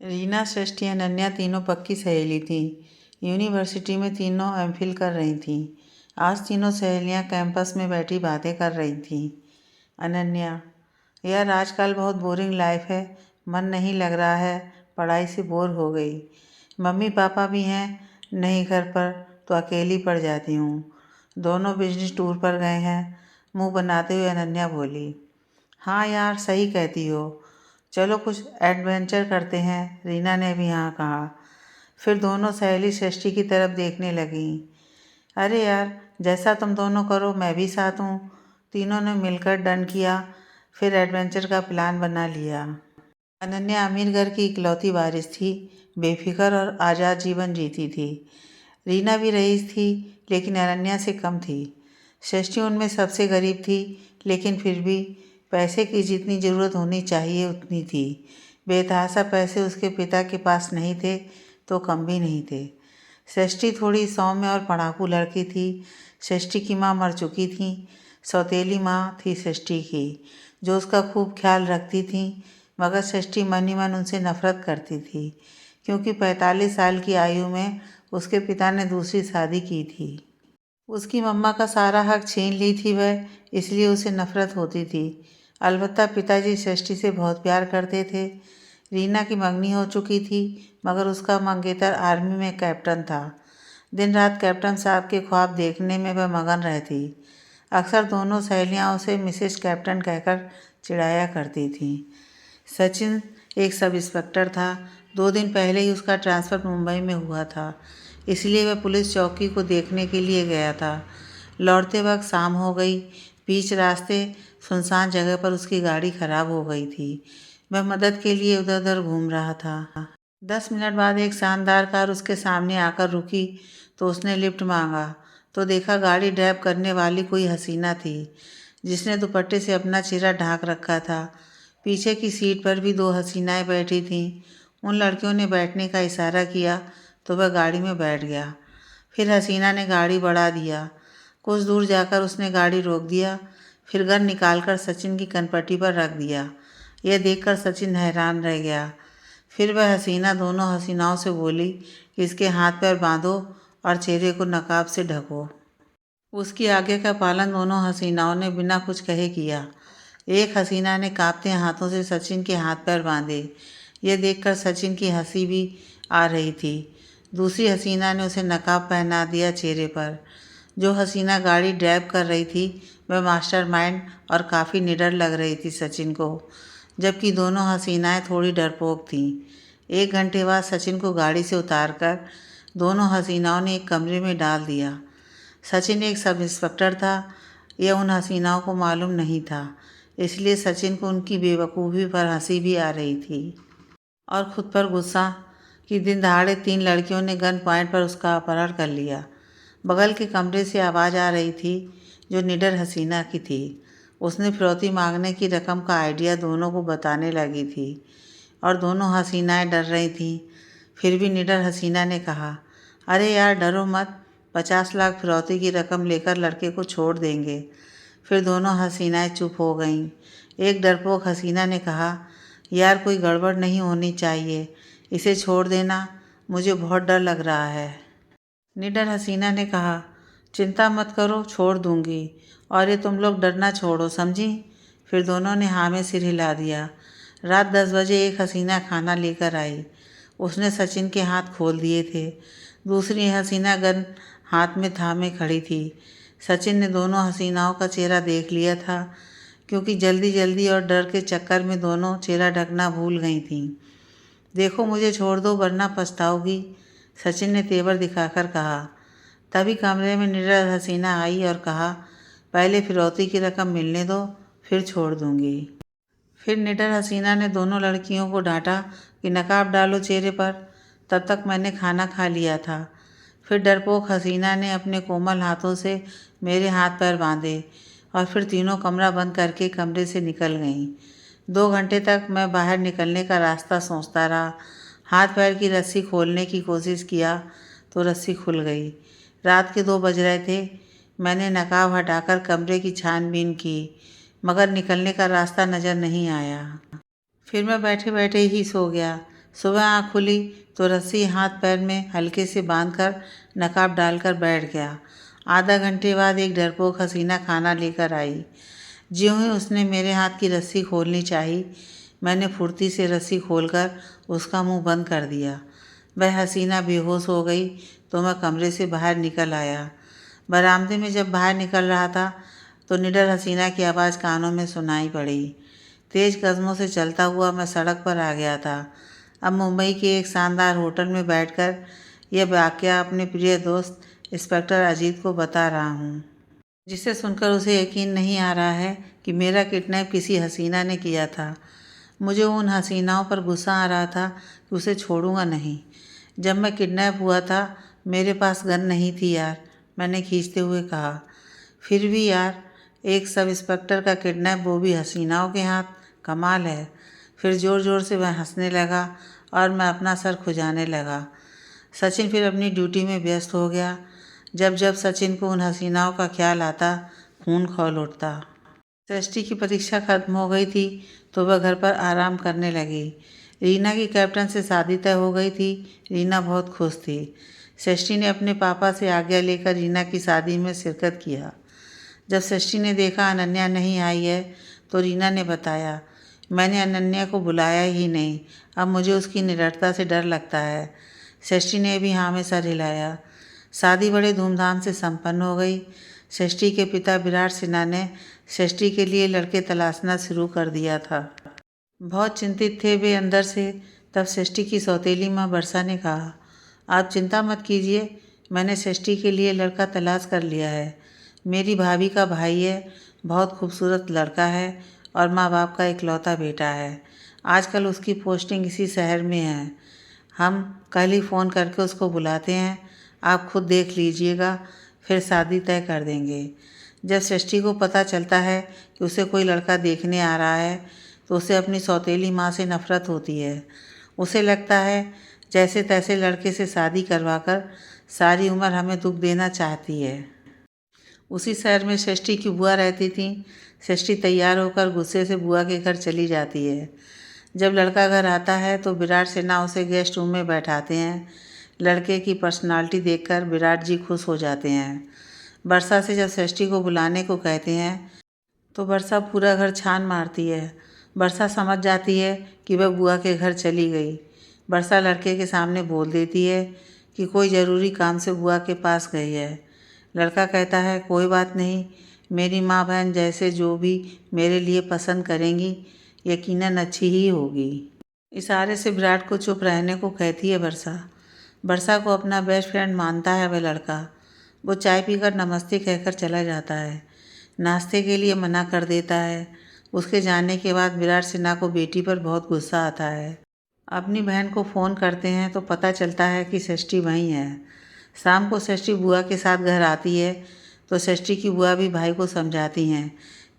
रीना, सृष्टि, अनन्या तीनों पक्की सहेली थीं। यूनिवर्सिटी में तीनों एमफिल कर रही थीं। आज तीनों सहेलियां कैंपस में बैठी बातें कर रही थीं। अनन्या: यार, आजकल बहुत बोरिंग लाइफ है, मन नहीं लग रहा है, पढ़ाई से बोर हो गई। मम्मी पापा भी हैं नहीं घर पर, तो अकेली पड़ जाती हूँ। दोनों बिजनेस टूर पर गए हैं। मुंह बनाते हुए अनन्या बोली। हाँ यार, सही कहती हो, चलो कुछ एडवेंचर करते हैं, रीना ने भी हाँ कहा। फिर दोनों सहेली सृष्टि की तरफ देखने लगीं। अरे यार, जैसा तुम दोनों करो मैं भी साथ हूँ। तीनों ने मिलकर डन किया। फिर एडवेंचर का प्लान बना लिया। अनन्या अमीर घर की इकलौती वारिस थी, बेफिक्र और आज़ाद जीवन जीती थी। रीना भी रईस थी, लेकिन अनन्या से कम थी। सृष्टि उनमें सबसे गरीब थी, लेकिन फिर भी पैसे की जितनी ज़रूरत होनी चाहिए उतनी थी। बेतहाशा पैसे उसके पिता के पास नहीं थे, तो कम भी नहीं थे। सृष्टि थोड़ी सौम्य और पढ़ाकू लड़की थी। सृष्टि की माँ मर चुकी थी। सौतेली माँ थी सृष्टि की, जो उसका खूब ख्याल रखती थी, मगर सृष्टि मन ही मन उनसे नफरत करती थी, क्योंकि 45 साल की आयु में उसके पिता ने दूसरी शादी की थी। उसकी मम्मा का सारा हक छीन ली थी वह, इसलिए उसे नफरत होती थी। अलबत्ता पिताजी सृष्टि से बहुत प्यार करते थे। रीना की मंगनी हो चुकी थी, मगर उसका मंगेतर आर्मी में कैप्टन था। दिन रात कैप्टन साहब के ख्वाब देखने में वह मगन रहती। अक्सर दोनों सहेलियां उसे मिसेज कैप्टन कहकर चिढ़ाया करती थीं। सचिन एक सब इंस्पेक्टर था। 2 दिन पहले ही उसका ट्रांसफ़र मुंबई में हुआ था, इसलिए वह पुलिस चौकी को देखने के लिए गया था। लौटते वक्त शाम हो गई। बीच रास्ते सुनसान जगह पर उसकी गाड़ी खराब हो गई थी। वह मदद के लिए उधर उधर घूम रहा था। 10 मिनट बाद एक शानदार कार उसके सामने आकर रुकी, तो उसने लिफ्ट मांगा, तो देखा गाड़ी ड्राइव करने वाली कोई हसीना थी, जिसने दुपट्टे से अपना चेहरा ढांक रखा था। पीछे की सीट पर भी 2 हसीनाएं बैठी थीं। उन लड़कियों ने बैठने का इशारा किया, तो वह गाड़ी में बैठ गया। फिर हसीना ने गाड़ी बढ़ा दिया। कुछ दूर जाकर उसने गाड़ी रोक दिया, फिर गन निकालकर सचिन की कनपट्टी पर रख दिया। यह देखकर सचिन हैरान रह गया। फिर वह हसीना दोनों हसीनाओं से बोली कि इसके हाथ पैर बांधो और चेहरे को नकाब से ढको। उसकी आज्ञा का पालन दोनों हसीनाओं ने बिना कुछ कहे किया। एक हसीना ने कांपते हाथों से सचिन के हाथ पैर बांधे। यह देखकर सचिन की हंसी भी आ रही थी। दूसरी हसीना ने उसे नकाब पहना दिया चेहरे पर। जो हसीना गाड़ी ड्राइव कर रही थी, वह मास्टरमाइंड और काफ़ी निडर लग रही थी सचिन को, जबकि दोनों हसीनाएं थोड़ी डरपोक थीं। 1 घंटे बाद सचिन को गाड़ी से उतारकर दोनों हसीनाओं ने एक कमरे में डाल दिया। सचिन एक सब इंस्पेक्टर था, यह उन हसीनाओं को मालूम नहीं था, इसलिए सचिन को उनकी बेवकूफ़ी पर हंसी भी आ रही थी और ख़ुद पर गुस्सा कि दिन दहाड़े 3 लड़कियों ने गन पॉइंट पर उसका अपहरण कर लिया। बगल के कमरे से आवाज़ आ रही थी, जो निडर हसीना की थी। उसने फिरौती मांगने की रकम का आइडिया दोनों को बताने लगी थी और दोनों हसीनाएं डर रही थीं। फिर भी निडर हसीना ने कहा, अरे यार, डरो मत, 50 लाख फिरौती की रकम लेकर लड़के को छोड़ देंगे। फिर दोनों हसीनाएं चुप हो गईं। एक डरपोक हसीना ने कहा, यार, कोई गड़बड़ नहीं होनी चाहिए, इसे छोड़ देना, मुझे बहुत डर लग रहा है। निडर हसीना ने कहा, चिंता मत करो, छोड़ दूंगी, और ये तुम लोग डरना छोड़ो, समझी। फिर दोनों ने हाँ में सिर हिला दिया। रात 10 बजे एक हसीना खाना लेकर आई। उसने सचिन के हाथ खोल दिए थे। दूसरी हसीना गन हाथ में थामे खड़ी थी। सचिन ने दोनों हसीनाओं का चेहरा देख लिया था, क्योंकि जल्दी जल्दी और डर के चक्कर में दोनों चेहरा ढकना भूल गई थीं। देखो, मुझे छोड़ दो वरना पछताओगी, सचिन ने तेवर दिखाकर कहा। तभी कमरे में निडर हसीना आई और कहा, पहले फिरौती की रकम मिलने दो, फिर छोड़ दूंगी। फिर निडर हसीना ने दोनों लड़कियों को डांटा कि नकाब डालो चेहरे पर, तब तक मैंने खाना खा लिया था। फिर डरपोक हसीना ने अपने कोमल हाथों से मेरे हाथ पैर बांधे और फिर तीनों कमरा बंद करके कमरे से निकल गईं। 2 घंटे तक मैं बाहर निकलने का रास्ता सोचता रहा। हाथ पैर की रस्सी खोलने की कोशिश किया तो रस्सी खुल गई। रात के 2 बज रहे थे। मैंने नकाब हटाकर कमरे की छानबीन की, मगर निकलने का रास्ता नज़र नहीं आया। फिर मैं बैठे बैठे ही सो गया। सुबह आँख खुली तो रस्सी हाथ पैर में हल्के से बांधकर नकाब डालकर बैठ गया। आधा घंटे बाद एक डरपोक हसीना खाना लेकर आई। ज्यों ही उसने मेरे हाथ की रस्सी खोलनी चाही, मैंने फुर्ती से रस्सी खोलकर उसका मुंह बंद कर दिया। वह हसीना बेहोश हो गई तो मैं कमरे से बाहर निकल आया। बरामदे में जब बाहर निकल रहा था तो निडर हसीना की आवाज़ कानों में सुनाई पड़ी। तेज़ कदमों से चलता हुआ मैं सड़क पर आ गया था। अब मुंबई के एक शानदार होटल में बैठकर यह वाक़या अपने प्रिय दोस्त इंस्पेक्टर अजीत को बता रहा हूँ, जिसे सुनकर उसे यकीन नहीं आ रहा है कि मेरा किडनैप किसी हसीना ने किया था। मुझे उन हसीनाओं पर गुस्सा आ रहा था कि उसे छोड़ूंगा नहीं। जब मैं किडनैप हुआ था मेरे पास गन नहीं थी यार, मैंने खींचते हुए कहा। फिर भी यार, एक सब इंस्पेक्टर का किडनैप, वो भी हसीनाओं के हाथ, कमाल है। फिर ज़ोर ज़ोर से वह हंसने लगा और मैं अपना सर खुजाने लगा। सचिन फिर अपनी ड्यूटी में व्यस्त हो गया। जब जब सचिन को उन हसीनाओं का ख्याल आता, खून खौल उठता। टेस्टी की परीक्षा खत्म हो गई थी तो वह घर पर आराम करने लगी। रीना की कैप्टन से शादी तय हो गई थी। रीना बहुत खुश थी। सृष्टि ने अपने पापा से आज्ञा लेकर रीना की शादी में शिरकत किया। जब सृष्टि ने देखा अनन्या नहीं आई है तो रीना ने बताया, मैंने अनन्या को बुलाया ही नहीं, अब मुझे उसकी निडरता से डर लगता है। सृष्टि ने भी हाँ में सर हिलाया। शादी बड़े धूमधाम से संपन्न हो गई। सृष्टि के पिता विराट सिन्हा ने सृष्टि के लिए लड़के तलाशना शुरू कर दिया था। बहुत चिंतित थे वे अंदर से। तब सृष्टि की सौतेली माँ वर्षा ने कहा, आप चिंता मत कीजिए, मैंने सृष्टि के लिए लड़का तलाश कर लिया है। मेरी भाभी का भाई है, बहुत खूबसूरत लड़का है और माँ बाप का इकलौता बेटा है। आजकल उसकी पोस्टिंग इसी शहर में है। हम कल ही फ़ोन करके उसको बुलाते हैं, आप खुद देख लीजिएगा, फिर शादी तय कर देंगे। जब सृष्टि को पता चलता है कि उसे कोई लड़का देखने आ रहा है तो उसे अपनी सौतेली माँ से नफ़रत होती है। उसे लगता है जैसे तैसे लड़के से शादी करवाकर सारी उम्र हमें दुख देना चाहती है। उसी शहर में सृष्टि की बुआ रहती थी। सृष्टि तैयार होकर गुस्से से बुआ के घर चली जाती है। जब लड़का घर आता है तो विराट सिन्हा उसे गेस्ट रूम में बैठाते हैं। लड़के की पर्सनालिटी देखकर विराट जी खुश हो जाते हैं। वर्षा से जब सृष्टि को बुलाने को कहते हैं तो वर्षा पूरा घर छान मारती है। वर्षा समझ जाती है कि वह बुआ के घर चली गई। वर्षा लड़के के सामने बोल देती है कि कोई ज़रूरी काम से बुआ के पास गई है। लड़का कहता है, कोई बात नहीं, मेरी माँ बहन जैसे जो भी मेरे लिए पसंद करेंगी यकीनन अच्छी ही होगी। इशारे से विराट को चुप रहने को कहती है वर्षा। वर्षा को अपना बेस्ट फ्रेंड मानता है वह लड़का। वो चाय पीकर नमस्ते कहकर चला जाता है। नाश्ते के लिए मना कर देता है। उसके जाने के बाद विराट सिन्हा को बेटी पर बहुत गुस्सा आता है। अपनी बहन को फ़ोन करते हैं तो पता चलता है कि सृष्टि वहीं है। शाम को सृष्टि बुआ के साथ घर आती है तो सृष्टि की बुआ भी भाई को समझाती हैं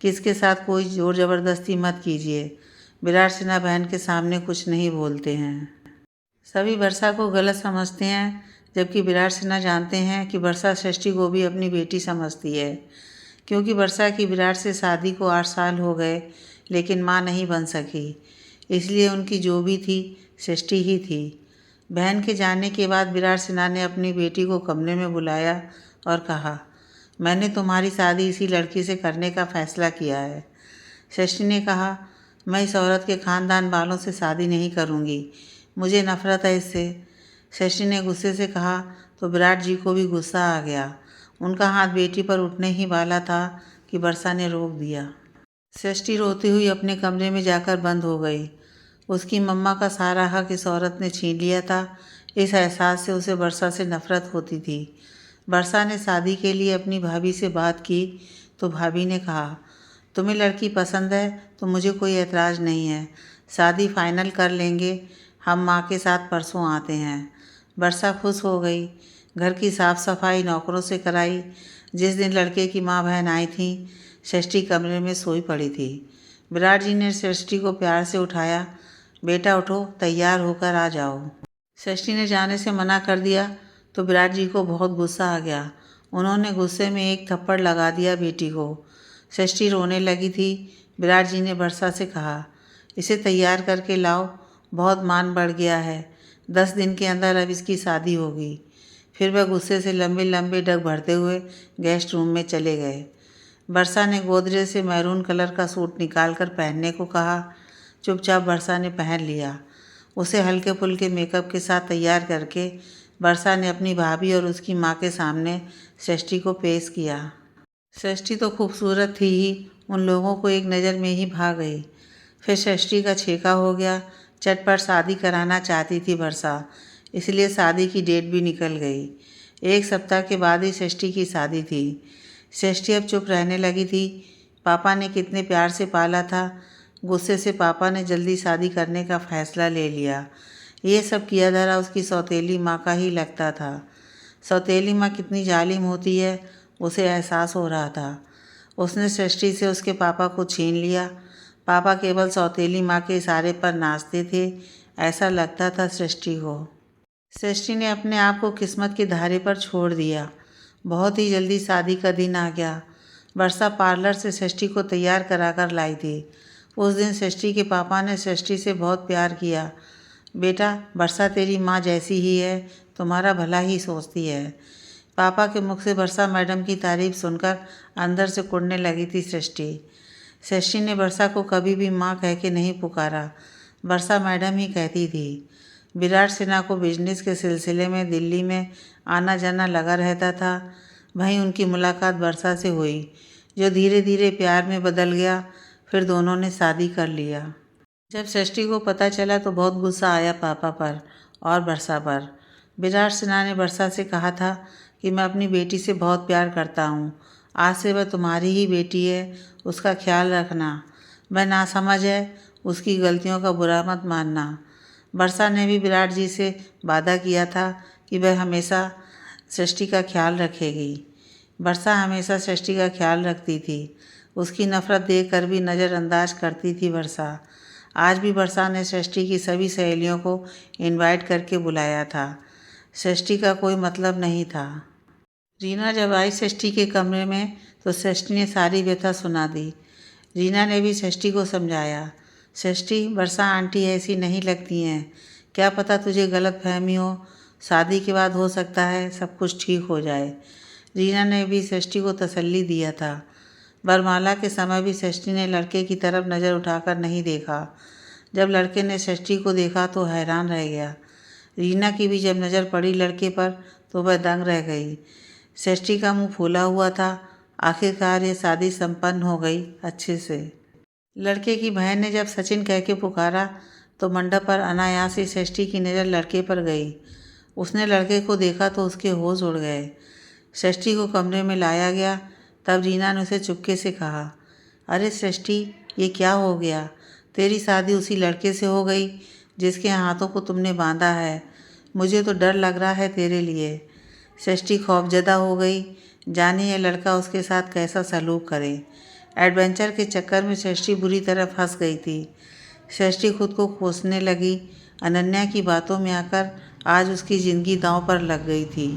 कि इसके साथ कोई ज़ोर ज़बरदस्ती मत कीजिए। विराट सिन्हा बहन के सामने कुछ नहीं बोलते हैं। सभी वर्षा को गलत समझते हैं, जबकि विराट सिन्हा जानते हैं कि वर्षा सृष्टि को भी अपनी बेटी समझती है। क्योंकि वर्षा की विराट से शादी को 8 साल हो गए लेकिन माँ नहीं बन सकी, इसलिए उनकी जो भी थी सृष्टि ही थी। बहन के जाने के बाद विराट सिन्हा ने अपनी बेटी को कमरे में बुलाया और कहा, मैंने तुम्हारी शादी इसी लड़की से करने का फ़ैसला किया है। सृष्टि ने कहा, मैं इस औरत के ख़ानदान वालों से शादी नहीं करूँगी, मुझे नफ़रत है इससे। सृष्टि ने गुस्से से कहा तो विराट जी को भी गुस्सा आ गया। उनका हाथ बेटी पर उठने ही वाला था कि वर्षा ने रोक दिया। सृष्टि रोती हुई अपने कमरे में जाकर बंद हो गई। उसकी मम्मा का सारा हक इस औरत ने छीन लिया था। इस एहसास से उसे वर्षा से नफ़रत होती थी। वर्षा ने शादी के लिए अपनी भाभी से बात की तो भाभी ने कहा, तुम्हें लड़की पसंद है तो मुझे कोई एतराज़ नहीं है, शादी फाइनल कर लेंगे, हम माँ के साथ परसों आते हैं। वर्षा खुश हो गई। घर की साफ़ सफाई नौकरों से कराई। जिस दिन लड़के की माँ बहन आई थी सृष्टि कमरे में सोई पड़ी थी। विराट जी ने सृष्टि को प्यार से उठाया, बेटा उठो, तैयार होकर आ जाओ। सृष्टि ने जाने से मना कर दिया तो विराट जी को बहुत गुस्सा आ गया। उन्होंने गुस्से में एक थप्पड़ लगा दिया बेटी को। सृष्टि रोने लगी थी। विराट जी ने वर्षा से कहा, इसे तैयार करके लाओ। बहुत मान बढ़ गया है। 10 दिन के अंदर अब इसकी शादी होगी। फिर वह गुस्से से लंबे लंबे डग भरते हुए गेस्ट रूम में चले गए। वर्षा ने गोदरेज से मैरून कलर का सूट निकाल कर पहनने को कहा। चुपचाप वर्षा ने पहन लिया। उसे हल्के फुल्के मेकअप के साथ तैयार करके वर्षा ने अपनी भाभी और उसकी माँ के सामने सृष्टि को पेश किया। सृष्टि तो खूबसूरत थी ही, उन लोगों को एक नज़र में ही भा गई। फिर सृष्टि का छेका हो गया। चटपट शादी कराना चाहती थी वर्षा, इसलिए शादी की डेट भी निकल गई। 1 सप्ताह के बाद ही सृष्टि की शादी थी। सृष्टि अब चुप रहने लगी थी। पापा ने कितने प्यार से पाला था। गुस्से से पापा ने जल्दी शादी करने का फैसला ले लिया। ये सब किया धरा उसकी सौतेली माँ का ही लगता था। सौतेली माँ कितनी जालिम होती है, उसे एहसास हो रहा था। उसने सृष्टि से उसके पापा को छीन लिया। पापा केवल सौतेली माँ के इशारे पर नाचते थे, ऐसा लगता था सृष्टि को। सृष्टि ने अपने आप को किस्मत के धारे पर छोड़ दिया। बहुत ही जल्दी शादी का दिन आ गया। वर्षा पार्लर से सृष्टि को तैयार करा कर लाई थी। उस दिन सृष्टि के पापा ने सृष्टि से बहुत प्यार किया। बेटा, वर्षा तेरी माँ जैसी ही है, तुम्हारा भला ही सोचती है। पापा के मुख से वर्षा मैडम की तारीफ सुनकर अंदर से कुढ़ने लगी थी सृष्टि। सृष्टि ने वर्षा को कभी भी माँ कह के नहीं पुकारा, वर्षा मैडम ही कहती थी। विराट सिन्हा को बिजनेस के सिलसिले में दिल्ली में आना जाना लगा रहता था। वहीं उनकी मुलाकात वर्षा से हुई, जो धीरे धीरे प्यार में बदल गया। फिर दोनों ने शादी कर लिया। जब सृष्टि को पता चला तो बहुत गुस्सा आया पापा पर और वर्षा पर। विराट सिन्हा ने वर्षा से कहा था कि मैं अपनी बेटी से बहुत प्यार करता हूँ। आज से वह तुम्हारी ही बेटी है, उसका ख्याल रखना। वह नासमझ है, उसकी गलतियों का बुरा मत मानना। वर्षा ने भी विराट जी से वादा किया था कि वह हमेशा सृष्टि का ख्याल रखेगी। वर्षा हमेशा सृष्टि का ख्याल रखती थी। उसकी नफ़रत देखकर भी नज़रअंदाज करती थी वर्षा। आज भी वर्षा ने सृष्टि की सभी सहेलियों को इनवाइट करके बुलाया था। सृष्टि का कोई मतलब नहीं था। रीना जब आई सृष्टि के कमरे में तो सृष्टि ने सारी व्यथा सुना दी। रीना ने भी सृष्टि को समझाया। सृष्टि, वर्षा आंटी ऐसी नहीं लगती हैं, क्या पता तुझे गलत फहमी हो। शादी के बाद हो सकता है सब कुछ ठीक हो जाए। रीना ने भी सृष्टि को तसल्ली दिया था। वरमाला के समय भी सृष्टि ने लड़के की तरफ नज़र उठाकर नहीं देखा। जब लड़के ने सृष्टि को देखा तो हैरान रह गया। रीना की भी जब नज़र पड़ी लड़के पर तो वह दंग रह गई। सृष्टि का मुंह फूला हुआ था। आखिरकार ये शादी संपन्न हो गई अच्छे से। लड़के की बहन ने जब सचिन कह के पुकारा तो मंडप पर अनायास ही सृष्टि की नज़र लड़के पर गई। उसने लड़के को देखा तो उसके होश उड़ गए। सृष्टि को कमरे में लाया गया। तब रीना ने उसे चुपके से कहा, अरे सृष्टि, ये क्या हो गया? तेरी शादी उसी लड़के से हो गई जिसके हाथों को तुमने बांधा है। मुझे तो डर लग रहा है तेरे लिए। सृष्टि खौफजदा हो गई, जाने ये लड़का उसके साथ कैसा सलूक करे। एडवेंचर के चक्कर में सृष्टि बुरी तरह फंस गई थी। सृष्टि खुद को कोसने लगी। अनन्या की बातों में आकर आज उसकी ज़िंदगी दांव पर लग गई थी।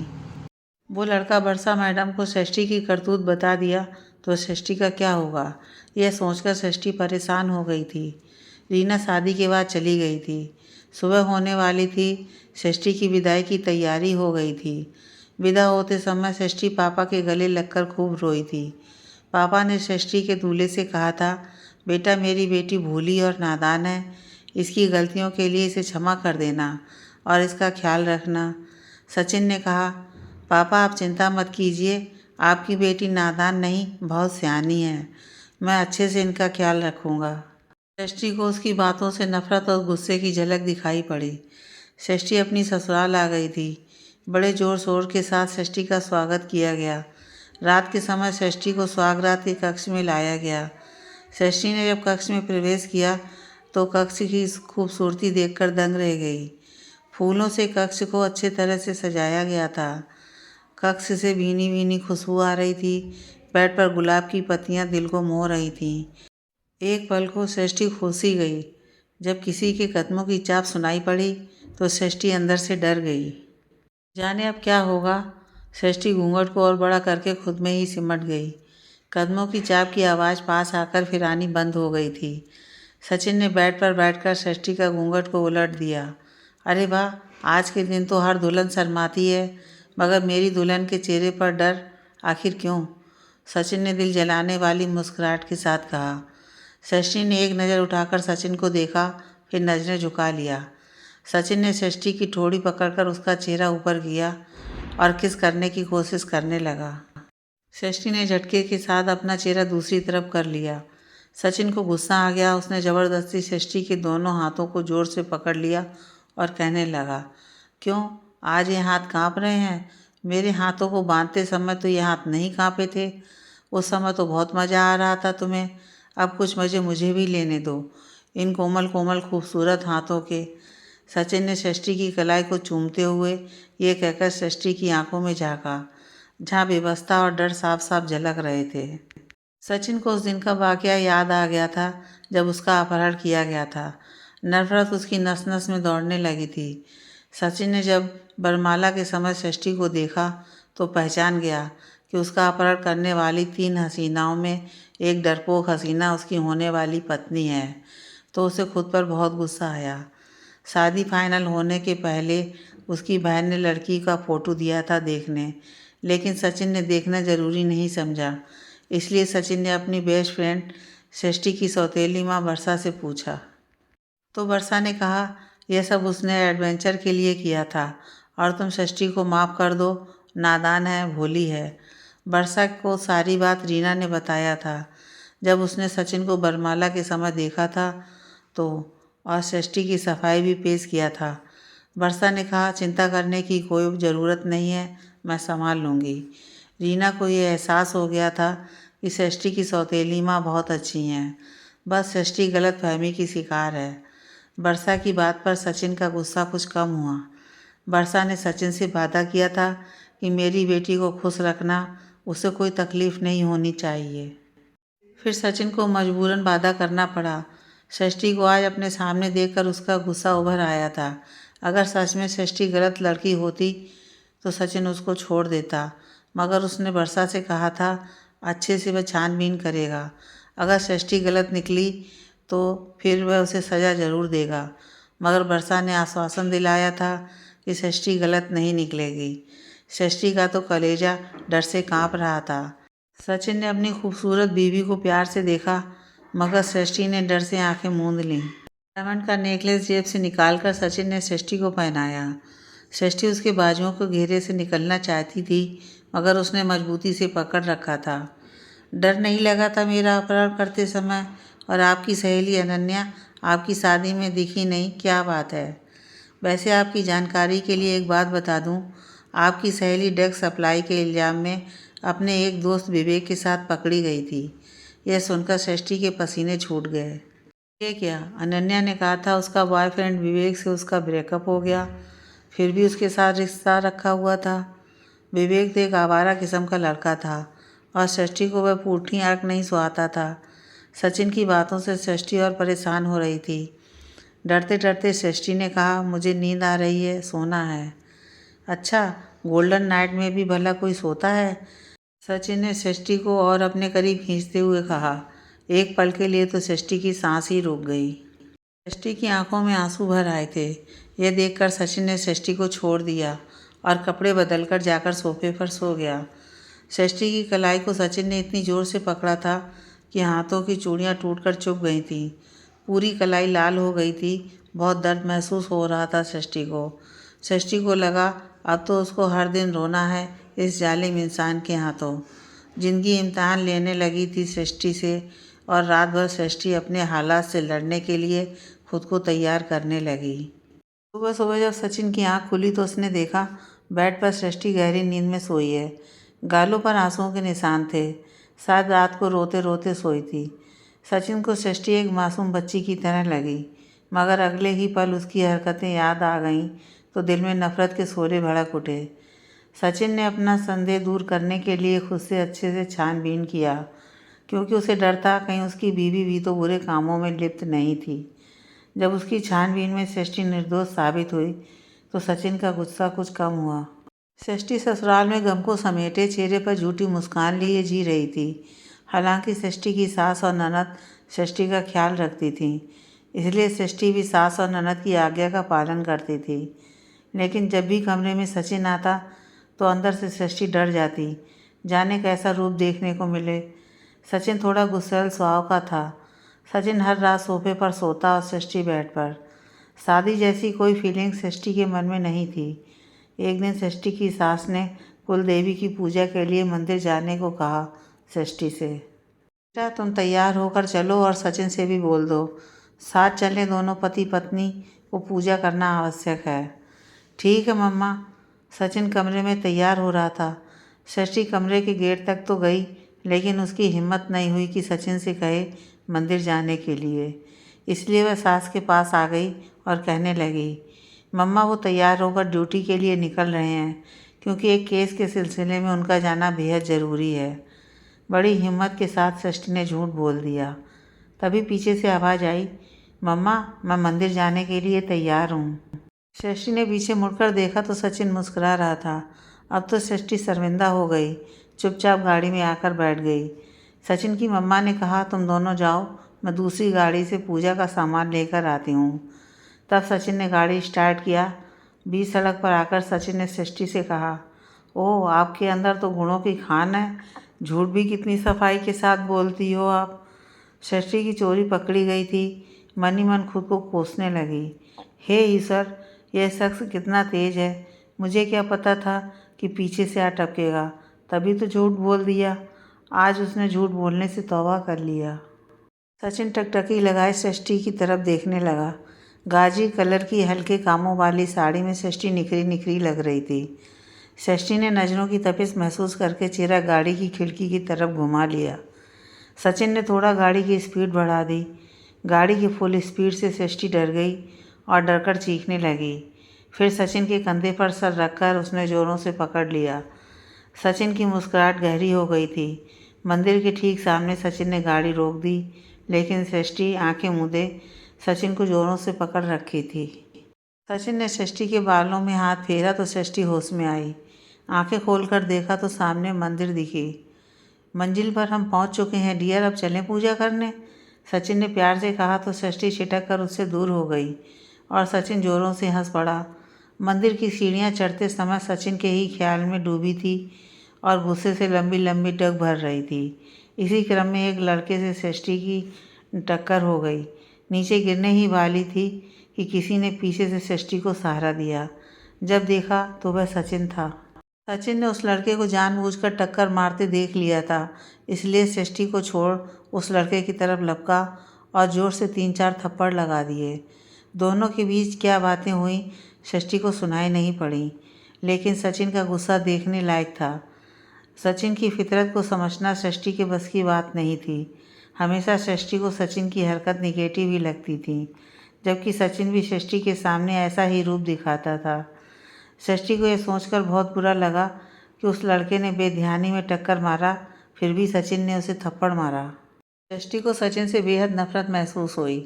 वो लड़का वर्षा मैडम को सृष्टि की करतूत बता दिया तो सृष्टि का क्या होगा, यह सोचकर सृष्टि परेशान हो गई थी। रीना शादी के बाद चली गई थी। सुबह होने वाली थी। सृष्टि की विदाई की तैयारी हो गई थी। विदा होते समय सृष्टि पापा के गले लगकर खूब रोई थी। पापा ने सृष्टि के दूल्हे से कहा था, बेटा, मेरी बेटी भोली और नादान है, इसकी गलतियों के लिए इसे क्षमा कर देना और इसका ख्याल रखना। सचिन ने कहा, पापा आप चिंता मत कीजिए, आपकी बेटी नादान नहीं, बहुत सियानी है। मैं अच्छे से इनका ख्याल रखूँगा। सृष्टि को उसकी बातों से नफरत और गुस्से की झलक दिखाई पड़ी। सृष्टि अपनी ससुराल आ गई थी। बड़े ज़ोर शोर के साथ सृष्टि का स्वागत किया गया। रात के समय सृष्टि को स्वागरात के कक्ष में लाया गया। सृष्टि ने जब कक्ष में प्रवेश किया तो कक्ष की खूबसूरती देखकर दंग रह गई। फूलों से कक्ष को अच्छे तरह से सजाया गया था। कक्ष से भीनी भीनी खुशबू आ रही थी। बेड पर गुलाब की पत्तियां दिल को मोह रही थीं। एक पल को सृष्टि खुशी गई। जब किसी के कदमों की चाप सुनाई पड़ी तो सृष्टि अंदर से डर गई। जाने अब क्या होगा। सृष्टि घूंघट को और बड़ा करके खुद में ही सिमट गई। कदमों की चाप की आवाज़ पास आकर फिर आनी बंद हो गई थी। सचिन ने बेड पर बैठकर षष्ठी का घूंघट को उलट दिया। अरे वाह, आज के दिन तो हर दुल्हन शर्माती है, मगर मेरी दुल्हन के चेहरे पर डर आखिर क्यों? सचिन ने दिल जलाने वाली मुस्कुराहट के साथ कहा। षष्ठी ने एक नज़र उठाकर सचिन को देखा, फिर नज़रें झुका लिया। सचिन ने षष्ठी की ठोड़ी पकड़कर उसका चेहरा ऊपर किया और किस करने की कोशिश करने लगा। षष्ठी ने झटके के साथ अपना चेहरा दूसरी तरफ कर लिया। सचिन को गुस्सा आ गया। उसने ज़बरदस्ती षष्ठी के दोनों हाथों को ज़ोर से पकड़ लिया और कहने लगा, क्यों, आज ये हाथ काँप रहे हैं? मेरे हाथों को बांधते समय तो ये हाथ नहीं काँपे थे। उस समय तो बहुत मज़ा आ रहा था तुम्हें। अब कुछ मज़े मुझे भी लेने दो, इन कोमल कोमल खूबसूरत हाथों के। सचिन ने षष्ठी की कलाई को चूमते हुए ये कहकर षष्ठी की आंखों में झाँका, जहाँ बेबस्ता और डर साफ साफ झलक रहे थे। सचिन को उस दिन का वाकया याद आ गया था जब उसका अपहरण किया गया था। नफरत उसकी नस नस में दौड़ने लगी थी। सचिन ने जब बरमाला के समय षष्ठी को देखा तो पहचान गया कि उसका अपहरण करने वाली 3 हसीनाओं में एक डरपोक हसीना उसकी होने वाली पत्नी है। तो उसे खुद पर बहुत गुस्सा आया। शादी फाइनल होने के पहले उसकी बहन ने लड़की का फ़ोटो दिया था देखने, लेकिन सचिन ने देखना ज़रूरी नहीं समझा। इसलिए सचिन ने अपनी बेस्ट फ्रेंड षष्ठी की सौतेली माँ वर्षा से पूछा। तो वर्षा ने कहा, यह सब उसने एडवेंचर के लिए किया था और तुम षष्ठी को माफ़ कर दो, नादान है, भोली है। वर्षा को सारी बात रीना ने बताया था। जब उसने सचिन को बरमाला के समय देखा था तो और षष्ठी की सफाई भी पेश किया था। वर्षा ने कहा, चिंता करने की कोई ज़रूरत नहीं है, मैं संभाल लूँगी। रीना को ये एहसास हो गया था कि षष्ठी की सौतेली माँ बहुत अच्छी हैं, बस षष्ठी गलत फहमी की शिकार है। वर्षा की बात पर सचिन का गुस्सा कुछ कम हुआ। वर्षा ने सचिन से वादा किया था कि मेरी बेटी को खुश रखना, उसे कोई तकलीफ़ नहीं होनी चाहिए। फिर सचिन को मजबूरन वादा करना पड़ा। षष्ठी को आज अपने सामने देखकर उसका गुस्सा उभर आया था। अगर सच में षष्ठी गलत लड़की होती तो सचिन उसको छोड़ देता, मगर उसने वर्षा से कहा था अच्छे से वह छानबीन करेगा। अगर षष्ठी गलत निकली तो फिर वह उसे सज़ा ज़रूर देगा, मगर वर्षा ने आश्वासन दिलाया था कि षष्ठी गलत नहीं निकलेगी। षष्ठी का तो कलेजा डर से काँप रहा था। सचिन ने अपनी खूबसूरत बीवी को प्यार से देखा, मगर षष्ठी ने डर से आंखें मूंद लीं। डायमंड का नेकलेस जेब से निकालकर सचिन ने षष्ठी को पहनाया। षष्ठी उसके बाजुओं को घेरे से निकलना चाहती थी, मगर उसने मजबूती से पकड़ रखा था। डर नहीं लगा था मेरा अपहरण करते समय? और आपकी सहेली अनन्या आपकी शादी में दिखी नहीं, क्या बात है? वैसे आपकी जानकारी के लिए एक बात बता दूं, आपकी सहेली ड्रग्स सप्लाई के इल्ज़ाम में अपने एक दोस्त विवेक के साथ पकड़ी गई थी। यह सुनकर षष्ठी के पसीने छूट गए। ये क्या? अनन्या ने कहा था उसका बॉयफ्रेंड विवेक से उसका ब्रेकअप हो गया, फिर भी उसके साथ रिश्ता रखा हुआ था। विवेक तो एक आवारा किस्म का लड़का था और षष्ठी को वह पूठी आँख नहीं सुहाता था। सचिन की बातों से षष्ठी और परेशान हो रही थी। डरते डरते षष्ठी ने कहा, मुझे नींद आ रही है, सोना है। अच्छा, गोल्डन नाइट में भी भला कोई सोता है? सचिन ने षष्ठी को और अपने करीब खींचते हुए कहा। एक पल के लिए तो षष्ठी की सांस ही रुक गई। षष्ठी की आंखों में आंसू भर आए थे। यह देखकर सचिन ने षष्ठी को छोड़ दिया और कपड़े बदलकर जाकर सोफे पर सो गया। षष्ठी की कलाई को सचिन ने इतनी ज़ोर से पकड़ा था कि हाथों की चूड़ियाँ टूटकर चुभ गई थीं। पूरी कलाई लाल हो गई थी। बहुत दर्द महसूस हो रहा था षष्ठी को। षष्ठी को लगा अब तो उसको हर दिन रोना है इस जालिम इंसान के हाथों। ज़िंदगी इम्तिहान लेने लगी थी षष्ठी से और रात भर षष्ठी अपने हालात से लड़ने के लिए खुद को तैयार करने लगी। सुबह सुबह जब सचिन की आंख खुली तो उसने देखा बेड पर षष्ठी गहरी नींद में सोई है। गालों पर आंसुओं के निशान थे, शायद रात को रोते रोते सोई थी। सचिन को षष्ठी एक मासूम बच्ची की तरह लगी, मगर अगले ही पल उसकी हरकतें याद आ गईं तो दिल में नफ़रत के शोले भड़क उठे। सचिन ने अपना संदेह दूर करने के लिए खुद से अच्छे से छानबीन किया, क्योंकि उसे डर था कहीं उसकी बीवी भी तो बुरे कामों में लिप्त नहीं थी। जब उसकी छानबीन में षष्ठी निर्दोष साबित हुई तो सचिन का गुस्सा कुछ कम हुआ। षष्ठी ससुराल में गम को समेटे चेहरे पर झूठी मुस्कान लिए जी रही थी। हालांकि षष्ठी की सास और ननद षष्ठी का ख्याल रखती थी। इसलिए षष्ठी भी सास और ननद की आज्ञा का पालन करती थी। लेकिन जब भी कमरे में सचिन आता तो अंदर से षष्ठी डर जाती, जाने कैसा रूप देखने को मिले। सचिन थोड़ा गुस्सैल स्वभाव का था। सचिन हर रात सोफे पर सोता और षष्ठी बेड पर। शादी जैसी कोई फीलिंग षष्ठी के मन में नहीं थी। एक दिन षष्ठी की सास ने कुल देवी की पूजा के लिए मंदिर जाने को कहा षष्ठी से। बेटा तुम तैयार होकर चलो और सचिन से भी बोल दो, साथ चलें, दोनों पति पत्नी को पूजा करना आवश्यक है। ठीक है मम्मा। सचिन कमरे में तैयार हो रहा था। षष्ठी कमरे के गेट तक तो गई, लेकिन उसकी हिम्मत नहीं हुई कि सचिन से कहे मंदिर जाने के लिए। इसलिए वह सास के पास आ गई और कहने लगी, मम्मा वो तैयार होकर ड्यूटी के लिए निकल रहे हैं, क्योंकि एक केस के सिलसिले में उनका जाना बेहद ज़रूरी है। बड़ी हिम्मत के साथ षष्ठी ने झूठ बोल दिया। तभी पीछे से आवाज़ आई, मम्मा मैं मंदिर जाने के लिए तैयार हूँ। षष्ठी ने पीछे मुड़कर देखा तो सचिन मुस्कुरा रहा था। अब तो षष्ठी शर्मिंदा हो गई, चुपचाप गाड़ी में आकर बैठ गई। सचिन की मम्मा ने कहा, तुम दोनों जाओ, मैं दूसरी गाड़ी से पूजा का सामान लेकर आती हूँ। तब सचिन ने गाड़ी स्टार्ट किया। बीच सड़क पर आकर सचिन ने षष्ठी से कहा, ओह आपके अंदर तो गुणों की खान है, झूठ भी कितनी सफाई के साथ बोलती हो आप। षष्ठी की चोरी पकड़ी गई थी। मन ही मन खुद को कोसने लगी। हे ईश्वर, यह शख्स कितना तेज है। मुझे क्या पता था कि पीछे से आ टपकेगा, तभी तो झूठ बोल दिया। आज उसने झूठ बोलने से तौबा कर लिया। सचिन टकटकी लगाए षष्ठी की तरफ देखने लगा। गाजी कलर की हल्के कामों वाली साड़ी में षष्ठी निखरी निखरी लग रही थी। षष्ठी ने नज़रों की तपिश महसूस करके चेहरा गाड़ी की खिड़की की तरफ घुमा लिया। सचिन ने थोड़ा गाड़ी की स्पीड बढ़ा दी। गाड़ी की फुल स्पीड से षष्ठी डर गई और डरकर चीखने लगी। फिर सचिन के कंधे पर सर रखकर उसने ज़ोरों से पकड़ लिया। सचिन की मुस्कुराहट गहरी हो गई थी। मंदिर के ठीक सामने सचिन ने गाड़ी रोक दी, लेकिन षष्ठी आंखें मूंदे सचिन को ज़ोरों से पकड़ रखी थी। सचिन ने षष्ठी के बालों में हाथ फेरा तो षष्ठी होश में आई। आंखें खोलकर देखा तो सामने मंदिर दिखी। मंजिल पर हम पहुंच चुके हैं डियर, अब चलें पूजा करने, सचिन ने प्यार से कहा तो षष्ठी छिटक कर उससे दूर हो गई और सचिन ज़ोरों से हंस पड़ा। मंदिर की सीढ़ियां चढ़ते समय सचिन के ही ख्याल में डूबी थी और गुस्से से लंबी लंबी डग भर रही थी। इसी क्रम में एक लड़के से षष्ठी की टक्कर हो गई। नीचे गिरने ही वाली थी कि किसी ने पीछे से षष्ठी को सहारा दिया। जब देखा तो वह सचिन था। सचिन ने उस लड़के को जानबूझकर टक्कर मारते देख लिया था, इसलिए षष्ठी को छोड़ उस लड़के की तरफ लपका और ज़ोर से 3-4 थप्पड़ लगा दिए। दोनों के बीच क्या बातें हुई षष्ठी को सुनाई नहीं पड़ी, लेकिन सचिन का गुस्सा देखने लायक था। सचिन की फितरत को समझना षष्ठी के बस की बात नहीं थी। हमेशा षष्ठी को सचिन की हरकत निगेटिव ही लगती थी, जबकि सचिन भी षष्ठी के सामने ऐसा ही रूप दिखाता था। षष्ठी को यह सोचकर बहुत बुरा लगा कि उस लड़के ने बेध्यानी में टक्कर मारा, फिर भी सचिन ने उसे थप्पड़ मारा। षष्ठी को सचिन से बेहद नफरत महसूस हुई।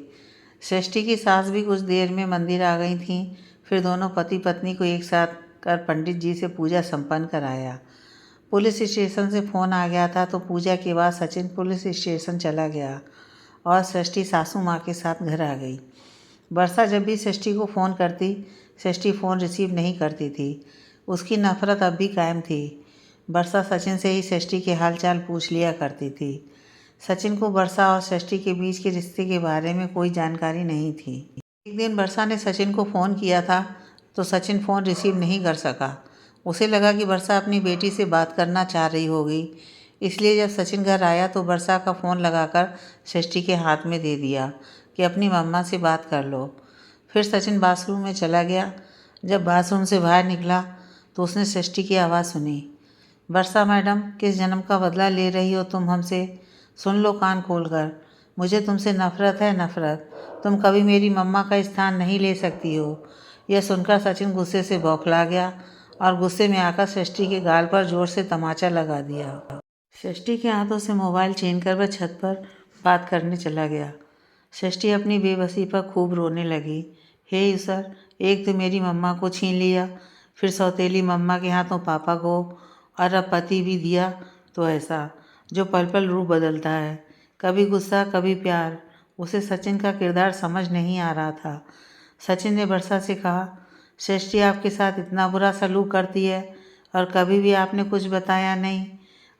षष्ठी की सास भी कुछ देर में मंदिर आ गई थीं। फिर दोनों पति पत्नी को एक साथ कर पंडित जी से पूजा संपन्न कराया। पुलिस स्टेशन से फ़ोन आ गया था तो पूजा के बाद सचिन पुलिस स्टेशन चला गया और षष्ठी सासू माँ के साथ घर आ गई। वर्षा जब भी षष्ठी को फ़ोन करती, षष्ठी फ़ोन रिसीव नहीं करती थी। उसकी नफ़रत अब भी कायम थी। वर्षा सचिन से ही षष्ठी के हालचाल पूछ लिया करती थी। सचिन को वर्षा और षष्ठी के बीच के रिश्ते के बारे में कोई जानकारी नहीं थी। एक दिन वर्षा ने सचिन को फ़ोन किया था तो सचिन फ़ोन रिसीव नहीं कर सका। उसे लगा कि वर्षा अपनी बेटी से बात करना चाह रही होगी, इसलिए जब सचिन घर आया तो वर्षा का फ़ोन लगाकर षष्ठी के हाथ में दे दिया कि अपनी मम्मा से बात कर लो। फिर सचिन बाथरूम में चला गया। जब बाथरूम से बाहर निकला तो उसने षष्ठी की आवाज़ सुनी, वर्षा मैडम, किस जन्म का बदला ले रही हो तुम हमसे? सुन लो कान खोलकर, मुझे तुमसे नफ़रत है, नफ़रत। तुम कभी मेरी मम्मा का स्थान नहीं ले सकती हो। यह सुनकर सचिन गुस्से से बौखला गया और गुस्से में आकर षष्ठी के गाल पर ज़ोर से तमाचा लगा दिया। षष्ठी के हाथों से मोबाइल छीन कर वह छत पर बात करने चला गया। षष्ठी अपनी बेबसी पर खूब रोने लगी। हे ईश्वर, एक तो मेरी मम्मा को छीन लिया, फिर सौतेली मम्मा के हाथों पापा को, और अब पति भी दिया तो ऐसा, जो पल पल रूप बदलता है। कभी गुस्सा कभी प्यार। उसे सचिन का किरदार समझ नहीं आ रहा था। सचिन ने वर्षा से कहा, सृष्टि आपके साथ इतना बुरा सलूक करती है और कभी भी आपने कुछ बताया नहीं।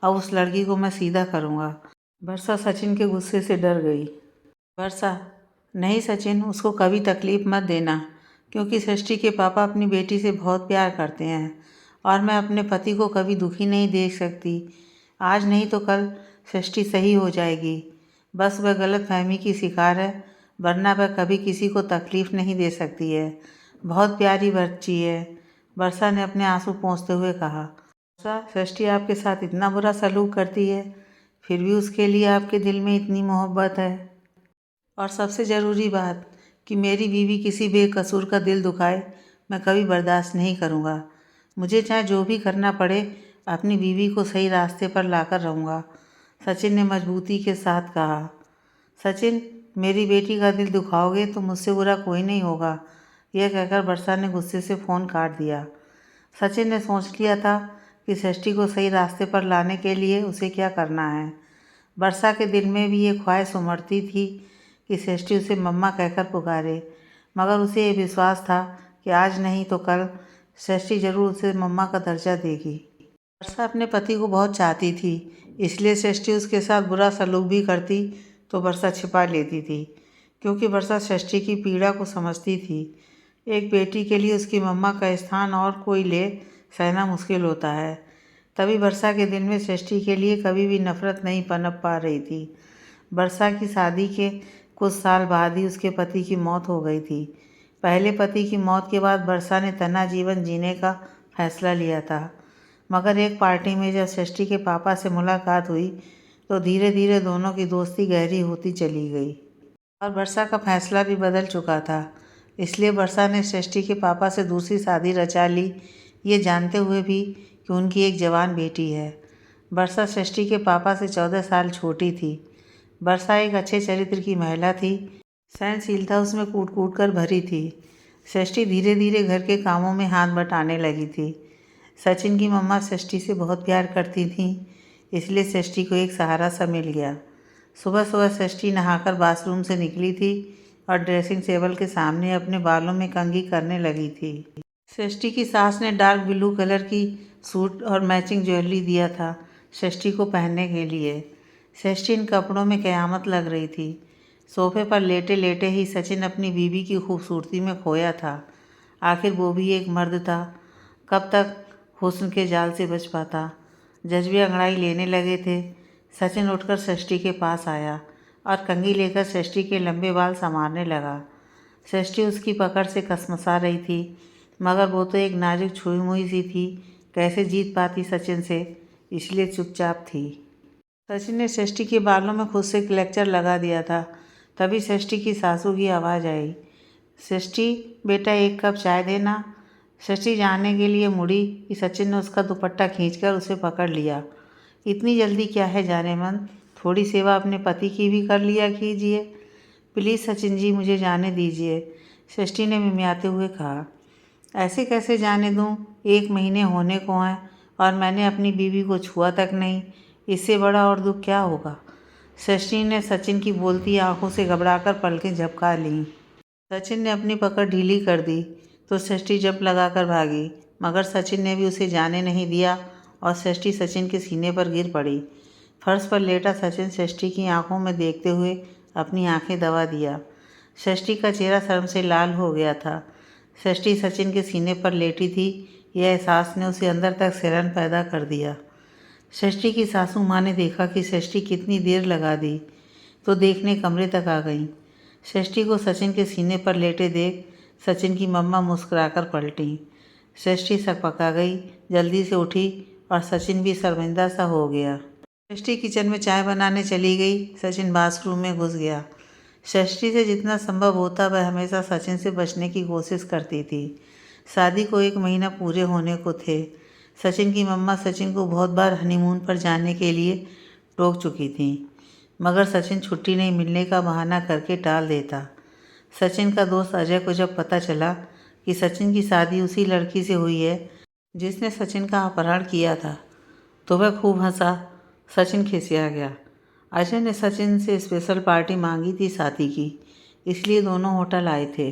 अब उस लड़की को मैं सीधा करूँगा। वर्षा सचिन के गुस्से से डर गई। वर्षा, नहीं सचिन, उसको कभी तकलीफ़ मत देना, क्योंकि सृष्टि के पापा अपनी बेटी से बहुत प्यार करते हैं और मैं अपने पति को कभी दुखी नहीं देख सकती। आज नहीं तो कल सृष्टि सही हो जाएगी। बस वह गलतफहमी की शिकार है, वरना वह कभी किसी को तकलीफ़ नहीं दे सकती है। बहुत प्यारी बच्ची है, वर्षा ने अपने आंसू पोंछते हुए कहा। वर्षा, सृष्टि आपके साथ इतना बुरा सलूक करती है, फिर भी उसके लिए आपके दिल में इतनी मोहब्बत है। और सबसे ज़रूरी बात कि मेरी बीवी किसी बेकसूर का दिल दुखाए, मैं कभी बर्दाश्त नहीं करूँगा। मुझे चाहे जो भी करना पड़े, अपनी बीवी को सही रास्ते पर लाकर रहूँगा, सचिन ने मजबूती के साथ कहा। सचिन, मेरी बेटी का दिल दुखाओगे तो मुझसे बुरा कोई नहीं होगा, यह कहकर वर्षा ने गुस्से से फ़ोन काट दिया। सचिन ने सोच लिया था कि सृष्टि को सही रास्ते पर लाने के लिए उसे क्या करना है। वर्षा के दिल में भी ये ख्वाहिश उमड़ती थी कि सृष्टि उसे मम्मा कहकर पुकारे, मगर उसे ये विश्वास था कि आज नहीं तो कल सृष्टि ज़रूर उसे मम्मा का दर्जा देगी। वर्षा अपने पति को बहुत चाहती थी, इसलिए सृष्टि उसके साथ बुरा सलूक भी करती तो वर्षा छिपा लेती थी, क्योंकि वर्षा सृष्टि की पीड़ा को समझती थी। एक बेटी के लिए उसकी मम्मा का स्थान और कोई ले सहना मुश्किल होता है। तभी वर्षा के दिल में सृष्टि के लिए कभी भी नफरत नहीं पनप पा रही थी। वर्षा की शादी के कुछ साल बाद ही उसके पति की मौत हो गई थी। पहले पति की मौत के बाद वर्षा ने तना जीवन जीने का फैसला लिया था, मगर एक पार्टी में जब सृष्टि के पापा से मुलाकात हुई तो धीरे धीरे दोनों की दोस्ती गहरी होती चली गई और वर्षा का फैसला भी बदल चुका था। इसलिए वर्षा ने सृष्टि के पापा से दूसरी शादी रचा ली, ये जानते हुए भी कि उनकी एक जवान बेटी है। वर्षा सृष्टि के पापा से 14 साल छोटी थी। वर्षा एक अच्छे चरित्र की महिला थी, सहनशीलता उसमें कूट कूट कर भरी थी। सृष्टि धीरे धीरे घर के कामों में हाथ बटाने लगी थी। सचिन की मम्मा सृष्टि से बहुत प्यार करती थीं, इसलिए सृष्टि को एक सहारा सा मिल गया। सुबह सुबह सृष्टि नहाकर बाथरूम से निकली थी और ड्रेसिंग टेबल के सामने अपने बालों में कंघी करने लगी थी। सृष्टि की सास ने डार्क ब्लू कलर की सूट और मैचिंग ज्वेलरी दिया था सृष्टि को पहनने के लिए। सृष्टि इन कपड़ों में क़यामत लग रही थी। सोफे पर लेटे लेटे ही सचिन अपनी बीवी की खूबसूरती में खोया था। आखिर वो भी एक मर्द था, कब तक हुस्न के जाल से बच पाता। जज्बे अंगड़ाई लेने लगे थे। सचिन उठकर सृष्टि के पास आया और कंघी लेकर सृष्टि के लंबे बाल संवारने लगा। सृष्टि उसकी पकड़ से कसमसा रही थी, मगर वो तो एक नाजुक छुई मुई सी थी, कैसे जीत पाती सचिन से, इसलिए चुपचाप थी। सचिन ने सृष्टि के बालों में खुद से एक लेक्चर लगा दिया था। तभी सृष्टि की सासू की आवाज़ आई, सृष्टि बेटा एक कप चाय देना। सृष्टि जानने के लिए मुड़ी कि सचिन ने उसका दुपट्टा खींचकर उसे पकड़ लिया। इतनी जल्दी क्या है जाने मन, थोड़ी सेवा अपने पति की भी कर लिया कीजिए। प्लीज़ सचिन जी, मुझे जाने दीजिए, सृष्टि ने मिमियाते हुए कहा। ऐसे कैसे जाने दूँ, 1 महीने होने को हैं और मैंने अपनी बीवी को छुआ तक नहीं, इससे बड़ा और दुख क्या होगा। सृष्टि ने सचिन की बोलती आंखों से घबराकर पलकें झपका लीं। सचिन ने अपनी पकड़ ढीली कर दी तो सृष्टि जंप लगाकर भागी, मगर सचिन ने भी उसे जाने नहीं दिया और सृष्टि सचिन के सीने पर गिर पड़ी। फर्श पर लेटा सचिन सृष्टि की आंखों में देखते हुए अपनी आंखें दबा दिया। सृष्टि का चेहरा शर्म से लाल हो गया था। सृष्टि सचिन के सीने पर लेटी थी, यह एहसास ने उसे अंदर तक सिरहन पैदा कर दिया। सृष्टि की सासू माँ ने देखा कि सृष्टि कितनी देर लगा दी, तो देखने कमरे तक आ गईं। सृष्टि को सचिन के सीने पर लेटे देख सचिन की मम्मा मुस्कुराकर पलटी। सृष्टि सकपका गई, जल्दी से उठी और सचिन भी शर्मिंदा सा हो गया। सृष्टि किचन में चाय बनाने चली गई, सचिन बाथरूम में घुस गया। सृष्टि से जितना संभव होता वह हमेशा सचिन से बचने की कोशिश करती थी। शादी को 1 महीना पूरे होने को थे। सचिन की मम्मा सचिन को बहुत बार हनीमून पर जाने के लिए रोक चुकी थी, मगर सचिन छुट्टी नहीं मिलने का बहाना करके टाल देता। सचिन का दोस्त अजय को जब पता चला कि सचिन की शादी उसी लड़की से हुई है जिसने सचिन का अपहरण किया था, तो वह खूब हंसा। सचिन खिसिया गया। अजय ने सचिन से स्पेशल पार्टी मांगी थी शादी की, इसलिए दोनों होटल आए थे।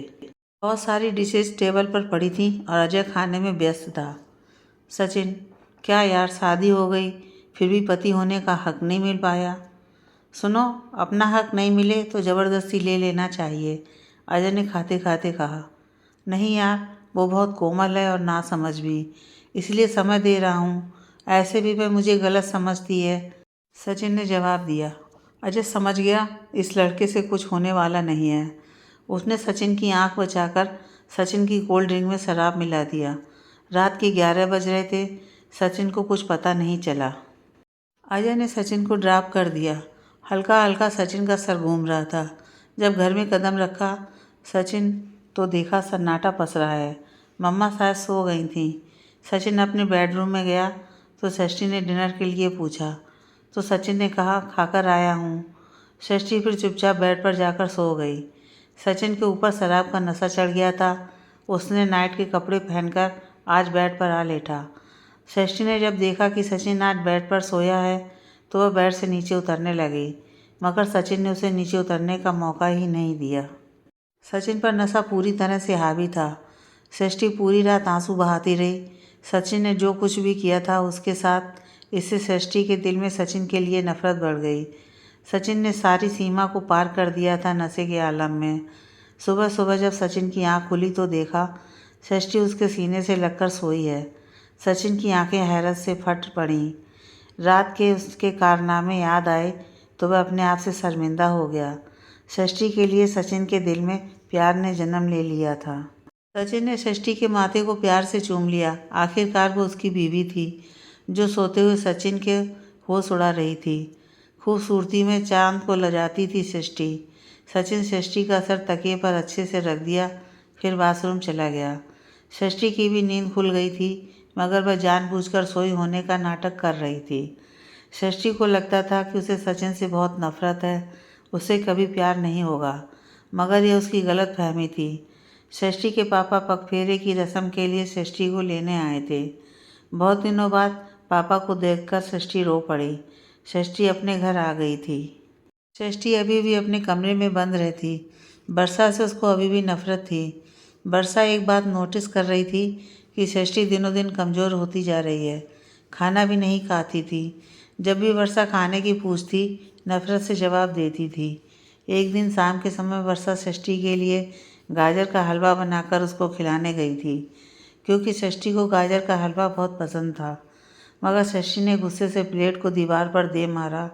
बहुत सारी डिशेज टेबल पर पड़ी थी और अजय खाने में व्यस्त था। सचिन, क्या यार, शादी हो गई फिर भी पति होने का हक नहीं मिल पाया? सुनो, अपना हक नहीं मिले तो ज़बरदस्ती ले लेना चाहिए, अजय ने खाते खाते कहा। नहीं यार, वो बहुत कोमल है और नासमझ भी, इसलिए समय दे रहा हूँ। ऐसे भी वह मुझे गलत समझती है, सचिन ने जवाब दिया। अजय समझ गया इस लड़के से कुछ होने वाला नहीं है। उसने सचिन की आंख बचाकर सचिन की कोल्ड ड्रिंक में शराब मिला दिया। रात के 11 बज रहे थे। सचिन को कुछ पता नहीं चला। अजय ने सचिन को ड्रॉप कर दिया। हल्का हल्का सचिन का सर घूम रहा था। जब घर में कदम रखा सचिन तो देखा सन्नाटा पसरा है। मम्मा शायद सो गई थी। सचिन अपने बेडरूम में गया तो षष्ठी ने डिनर के लिए पूछा तो सचिन ने कहा, खाकर आया हूँ। षष्ठी फिर चुपचाप बेड पर जाकर सो गई। सचिन के ऊपर शराब का नशा चढ़ गया था। उसने नाइट के कपड़े पहनकर आज बेड पर आ लेटा। षष्ठी ने जब देखा कि सचिन आज बेड पर सोया है तो वह बेड से नीचे उतरने लगी, मगर सचिन ने उसे नीचे उतरने का मौका ही नहीं दिया। सचिन पर नशा पूरी तरह से हावी था। षष्ठी पूरी रात आंसू बहाती रही। सचिन ने जो कुछ भी किया था उसके साथ, इससे षष्ठी के दिल में सचिन के लिए नफरत बढ़ गई। सचिन ने सारी सीमा को पार कर दिया था नशे के आलम में। सुबह सुबह जब सचिन की आंख खुली तो देखा षष्ठी उसके सीने से लगकर सोई है। सचिन की आंखें हैरत से फट पड़ीं। रात के उसके कारनामे याद आए तो वह अपने आप से शर्मिंदा हो गया। षष्ठी के लिए सचिन के दिल में प्यार ने जन्म ले लिया था। सचिन ने षष्ठी के माथे को प्यार से चूम लिया। आखिरकार वो उसकी बीवी थी जो सोते हुए सचिन के होश उड़ा रही थी। खूबसूरती में चांद को लजाती थी षष्ठी। सचिन षष्ठी का सर तकिए पर अच्छे से रख दिया, फिर बाथरूम चला गया। षष्ठी की भी नींद खुल गई थी, मगर वह जानबूझकर सोई होने का नाटक कर रही थी। षष्ठी को लगता था कि उसे सचिन से बहुत नफरत है, उससे कभी प्यार नहीं होगा, मगर यह उसकी गलत फहमी थी। षष्ठी के पापा पगफेरे की रस्म के लिए षष्ठी को लेने आए थे। बहुत दिनों बाद पापा को देखकर षष्ठी रो पड़ी। षष्ठी अपने घर आ गई थी। षष्ठी अभी भी अपने कमरे में बंद रहती। वर्षा से उसको अभी भी नफरत थी। वर्षा एक बात नोटिस कर रही थी कि षष्ठी दिनों दिन कमज़ोर होती जा रही है। खाना भी नहीं खाती थी। जब भी वर्षा खाने की पूछती नफरत से जवाब देती थी। एक दिन शाम के समय वर्षा षष्ठी के लिए गाजर का हलवा बनाकर उसको खिलाने गई थी, क्योंकि षष्ठी को गाजर का हलवा बहुत पसंद था। मगर षष्ठी ने गुस्से से प्लेट को दीवार पर दे मारा।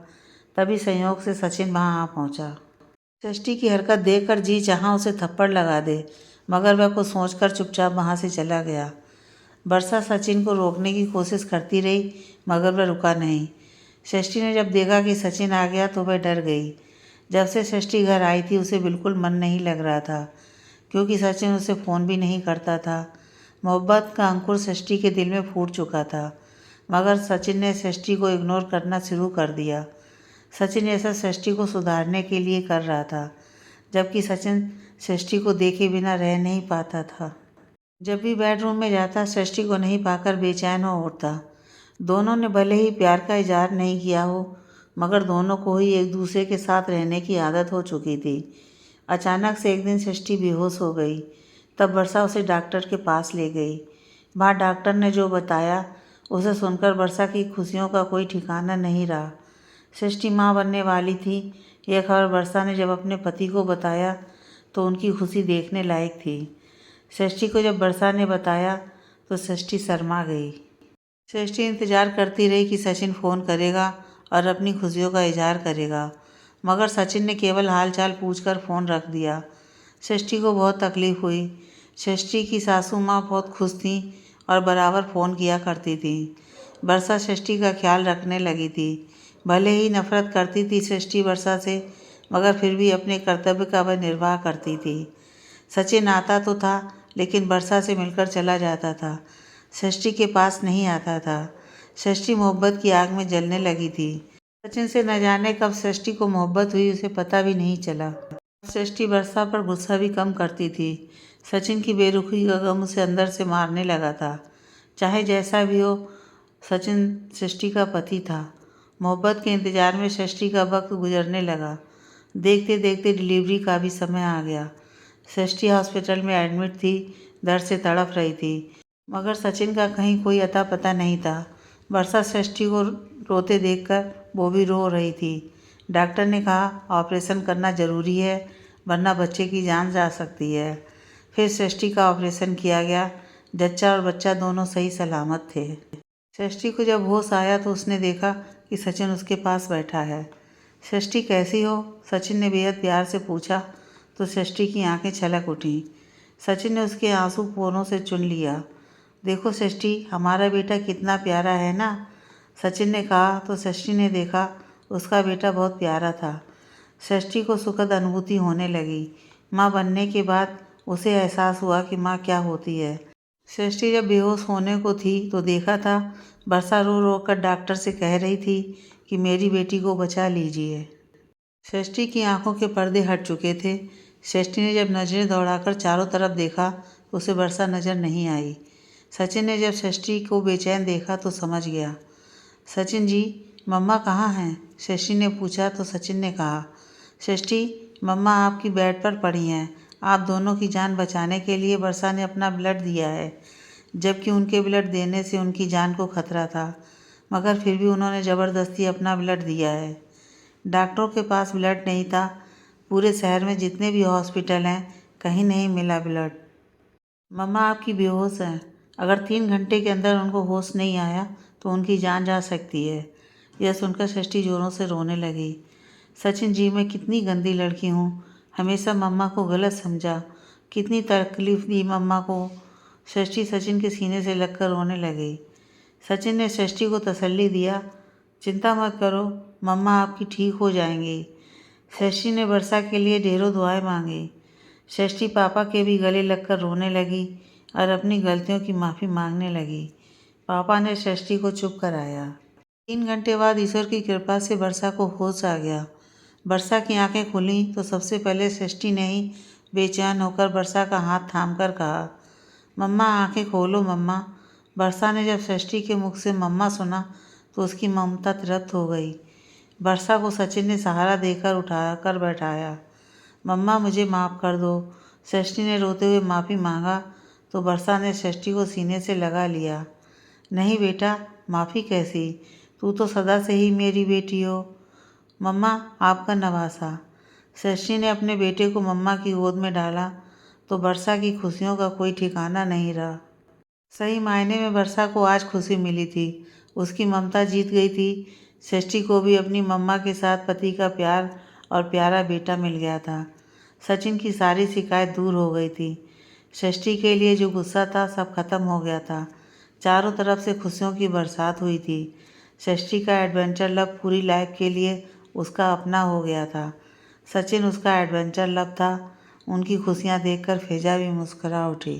तभी संयोग से सचिन वहाँ आ पहुँचा। षष्ठी की हरकत देखकर जी चाहा उसे थप्पड़ लगा दे, मगर वह कुछ सोचकर चुपचाप वहाँ से चला गया। वर्षा सचिन को रोकने की कोशिश करती रही, मगर वह रुका नहीं। षष्ठी ने जब देखा कि सचिन आ गया तो वह डर गई। जब से षष्ठी घर आई थी उसे बिल्कुल मन नहीं लग रहा था, क्योंकि सचिन उसे फ़ोन भी नहीं करता था। मोहब्बत का अंकुर षष्ठी के दिल में फूट चुका था, मगर सचिन ने षष्ठी को इग्नोर करना शुरू कर दिया। सचिन ऐसा षष्ठी को सुधारने के लिए कर रहा था, जबकि सचिन षष्ठी को देखे बिना रह नहीं पाता था। जब भी बेडरूम में जाता षष्ठी को नहीं पाकर बेचैन हो उठता। दोनों ने भले ही प्यार का इजहार नहीं किया हो, मगर दोनों को ही एक दूसरे के साथ रहने की आदत हो चुकी थी। अचानक से एक दिन षष्ठी बेहोश हो गई। तब वर्षा उसे डॉक्टर के पास ले गई। वहाँ डॉक्टर ने जो बताया उसे सुनकर वर्षा की खुशियों का कोई ठिकाना नहीं रहा। षष्ठी माँ बनने वाली थी। यह खबर वर्षा ने जब अपने पति को बताया तो उनकी खुशी देखने लायक थी। षष्ठी को जब वर्षा ने बताया तो षष्ठी शर्मा गई। षष्ठी इंतज़ार करती रही कि सचिन फ़ोन करेगा और अपनी खुशियों का इजहार करेगा, मगर सचिन ने केवल हालचाल पूछकर फ़ोन रख दिया। षष्ठी को बहुत तकलीफ़ हुई। षष्ठी की सासू माँ बहुत खुश थीं और बराबर फ़ोन किया करती थी। वर्षा षष्ठी का ख्याल रखने लगी थी। भले ही नफरत करती थी षष्ठी वर्षा से, मगर फिर भी अपने कर्तव्य का वह निर्वाह करती थी। सचिन आता तो था, लेकिन वर्षा से मिलकर चला जाता था। षष्ठी के पास नहीं आता था। षष्ठी मोहब्बत की आग में जलने लगी थी। सचिन से न जाने कब षष्ठी को मोहब्बत हुई, उसे पता भी नहीं चला। षष्ठी वर्षा पर गुस्सा भी कम करती थी। सचिन की बेरुखी का गम उसे अंदर से मारने लगा था। चाहे जैसा भी हो, सचिन षष्ठी का पति था। मोहब्बत के इंतज़ार में षष्ठी का वक्त गुजरने लगा। देखते देखते डिलीवरी का भी समय आ गया। षष्ठी हॉस्पिटल में एडमिट थी, दर्द से तड़प रही थी, मगर सचिन का कहीं कोई अता पता नहीं था। वर्षा षष्ठी को रोते देखकर वो भी रो रही थी। डॉक्टर ने कहा ऑपरेशन करना ज़रूरी है, वरना बच्चे की जान जा सकती है। फिर षष्ठी का ऑपरेशन किया गया। जच्चा और बच्चा दोनों सही सलामत थे। षष्ठी को जब होश आया तो उसने देखा कि सचिन उसके पास बैठा है। षष्ठी कैसी हो? सचिन ने बेहद प्यार से पूछा तो षष्ठी की आंखें छलक उठीं। सचिन ने उसके आंसू पोरों से चुन लिया। देखो षष्ठी, हमारा बेटा कितना प्यारा है ना? सचिन ने कहा तो षष्ठी ने देखा उसका बेटा बहुत प्यारा था। षष्ठी को सुखद अनुभूति होने लगी। माँ बनने के बाद उसे एहसास हुआ कि माँ क्या होती है। षष्ठी जब बेहोश होने को थी तो देखा था वर्षा रो रो कर डॉक्टर से कह रही थी कि मेरी बेटी को बचा लीजिए। षष्ठी की आंखों के पर्दे हट चुके थे। षष्ठी ने जब नज़रें दौड़ाकर चारों तरफ देखा तो उसे वर्षा नज़र नहीं आई। सचिन ने जब षष्ठी को बेचैन देखा तो समझ गया। सचिन जी, मम्मा कहाँ हैं? षष्ठी ने पूछा तो सचिन ने कहा, षष्ठी, मम्मा आपकी बेड पर पड़ी हैं। आप दोनों की जान बचाने के लिए वर्षा ने अपना ब्लड दिया है, जबकि उनके ब्लड देने से उनकी जान को खतरा था, मगर फिर भी उन्होंने ज़बरदस्ती अपना ब्लड दिया है। डॉक्टरों के पास ब्लड नहीं था। पूरे शहर में जितने भी हॉस्पिटल हैं, कहीं नहीं मिला ब्लड। मम्मा आपकी बेहोश हैं। अगर 3 घंटे के अंदर उनको होश नहीं आया तो उनकी जान जा सकती है। यह सुनकर षष्ठी ज़ोरों से रोने लगी। सचिन जी, मैं कितनी गंदी लड़की हूँ, हमेशा मम्मा को गलत समझा, कितनी तकलीफ़ दी मम्मा को। षष्ठी सचिन के सीने से लगकर रोने लगी। सचिन ने षष्ठी को तसल्ली दिया, चिंता मत करो, मम्मा आपकी ठीक हो जाएंगी। षष्ठी ने वर्षा के लिए ढेरों दुआएं मांगी। षष्ठी पापा के भी गले लगकर रोने लगी और अपनी गलतियों की माफ़ी मांगने लगी। पापा ने षष्ठी को चुप कराया। 3 घंटे बाद ईश्वर की कृपा से वर्षा को होश आ गया। वर्षा की आंखें खुलीं तो सबसे पहले षष्ठी ने ही बेचैन होकर वर्षा का हाथ थामकर कहा, मम्मा आंखें खोलो मम्मा। वर्षा ने जब षष्ठी के मुख से मम्मा सुना तो उसकी ममता तृप्त हो गई। वर्षा को सचिन ने सहारा देकर उठा कर बैठाया। मम्मा मुझे माफ़ कर दो। षष्ठी ने रोते हुए माफ़ी मांगा तो वर्षा ने षष्ठी को सीने से लगा लिया। नहीं बेटा, माफ़ी कैसी, तू तो सदा से ही मेरी बेटी हो। मम्मा आपका नवासा। षष्ठी ने अपने बेटे को मम्मा की गोद में डाला तो वर्षा की खुशियों का कोई ठिकाना नहीं रहा। सही मायने में वर्षा को आज खुशी मिली थी। उसकी ममता जीत गई थी। षष्ठी को भी अपनी मम्मा के साथ पति का प्यार और प्यारा बेटा मिल गया था। सचिन की सारी शिकायत दूर हो गई थी। षष्ठी के लिए जो गुस्सा था सब खत्म हो गया था। चारों तरफ से खुशियों की बरसात हुई थी। षष्ठी का एडवेंचर लव पूरी लाइफ के लिए उसका अपना हो गया था। सचिन उसका एडवेंचर लव था। उनकी खुशियाँ देखकर फ़ेजा भी मुस्कुरा उठी।